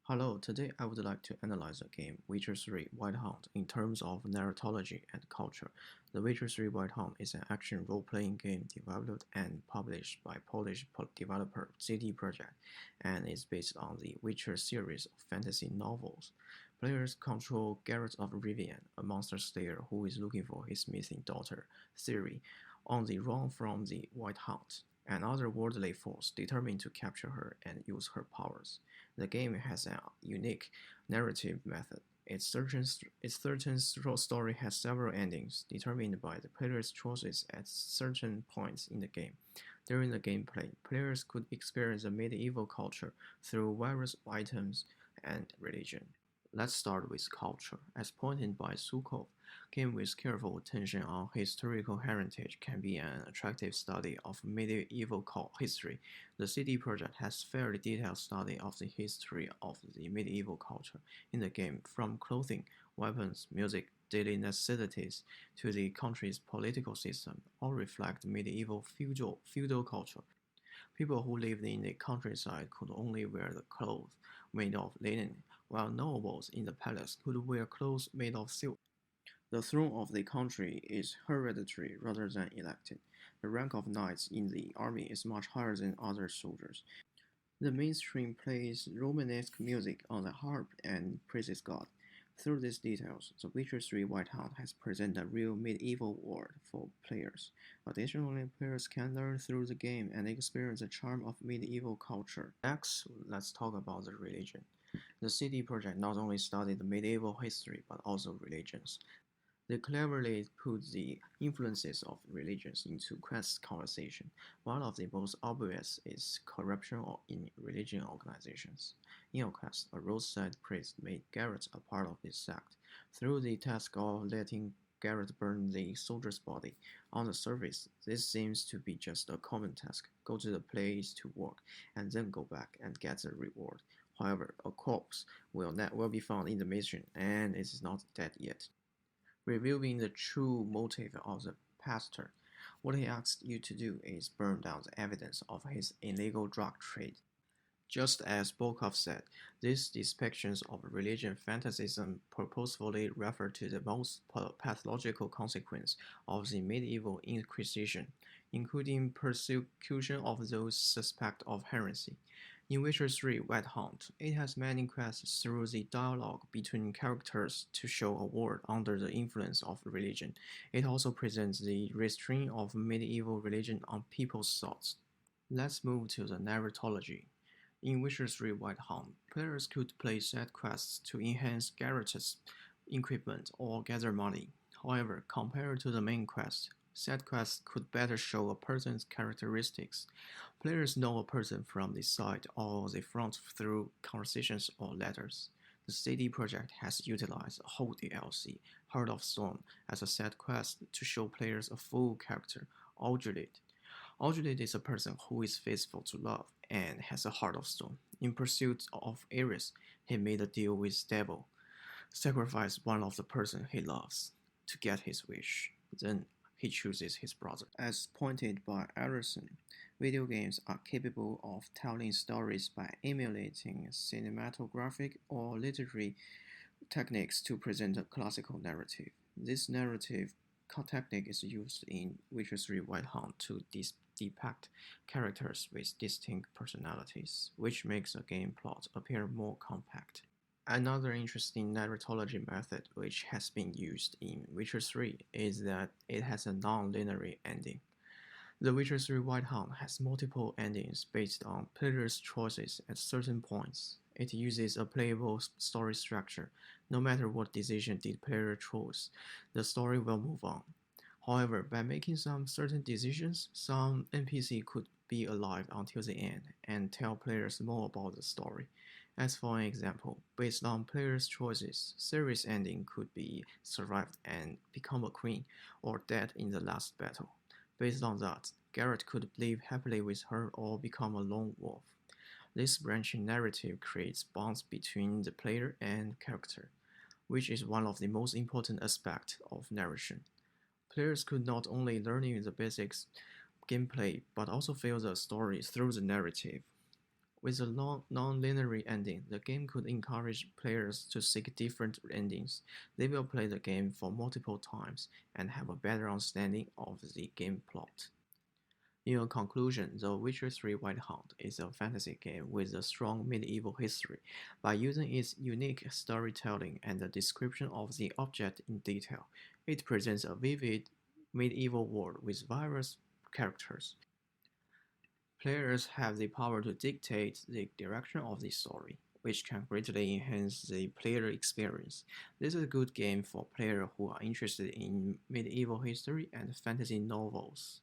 Hello, today I would like to analyze the game Witcher 3 White Hunt in terms of narratology and culture. The Witcher 3 White Hunt is an action role-playing game developed and published by Polish developer CD Projekt and is based on the Witcher series of fantasy novels. Players control Geralt of Rivia, a monster slayer who is looking for his missing daughter, Ciri, on the run from the White Hunt, an otherworldly force determined to capture her and use her powers. The game has a unique narrative method. Its certain story has several endings, determined by the player's choices at certain points in the game. During the gameplay, players could experience the medieval culture through various items and religion. Let's start with culture. As pointed by Sukov, game with careful attention on historical heritage can be an attractive study of medieval history. The CD Projekt has fairly detailed study of the history of the medieval culture in the game, from clothing, weapons, music, daily necessities to the country's political system, all reflect medieval feudal culture. People who lived in the countryside could only wear the clothes made of linen, while nobles in the palace could wear clothes made of silk. The throne of the country is hereditary rather than elected. The rank of knights in the army is much higher than other soldiers. The mainstream plays Romanesque music on the harp and praises God. Through these details, The Witcher 3 White Hunt has presented a real medieval world for players. Additionally, players can learn through the game and experience the charm of medieval culture. Next, let's talk about the religion. The CD Projekt not only studied medieval history but also religions. They cleverly put the influences of religions into Quest's conversation. One of the most obvious is corruption in religion organizations. In a Quest, a roadside priest made Geralt a part of his sect, through the task of letting Geralt burn the soldier's body. On the surface, this seems to be just a common task: go to the place to work, and then go back and get the reward. However, a corpse will be found in the mission, and it is not dead yet, revealing the true motive of the pastor. What he asks you to do is burn down the evidence of his illegal drug trade. Just as Bokov said, these depictions of religion fanaticism purposefully refer to the most pathological consequence of the medieval Inquisition, including persecution of those suspect of heresy. In Witcher 3 White Hunt, it has many quests through the dialogue between characters to show a world under the influence of religion. It also presents the restraint of medieval religion on people's thoughts. Let's move to the narratology. In Witcher 3 White Hunt, players could play side quests to enhance Geralt's equipment or gather money. However, compared to the main quest, side quests could better show a person's characteristics. Players know a person from the side or the front through conversations or letters. The CD Projekt has utilized a whole DLC, Heart of Stone, as a side quest to show players a full character, Audulid. Audulid is a person who is faithful to love and has a heart of stone. In pursuit of Iris, he made a deal with Devil, sacrifice one of the person he loves to get his wish. Then he chooses his brother. As pointed by Erikson, video games are capable of telling stories by emulating cinematographic or literary techniques to present a classical narrative. This narrative technique is used in Witcher 3 White Hunt to depict characters with distinct personalities, which makes a game plot appear more compact. Another interesting narratology method which has been used in Witcher 3 is that it has a non-linear ending. The Witcher 3 White Hunt has multiple endings based on players' choices at certain points. It uses a playable story structure. No matter what decision the player chose, the story will move on. However, by making some certain decisions, some NPC could be alive until the end and tell players more about the story. As for an example, based on players' choices, Ciri's ending could be survived and become a queen, or dead in the last battle. Based on that, Geralt could live happily with her or become a lone wolf. This branching narrative creates bonds between the player and character, which is one of the most important aspects of narration. Players could not only learn the basics gameplay but also feel the story through the narrative. With a non-linear ending, the game could encourage players to seek different endings. They will play the game for multiple times and have a better understanding of the game plot. In a conclusion, The Witcher 3 White Hunt is a fantasy game with a strong medieval history. By using its unique storytelling and the description of the object in detail, it presents a vivid medieval world with various characters. Players have the power to dictate the direction of the story, which can greatly enhance the player experience. This is a good game for players who are interested in medieval history and fantasy novels.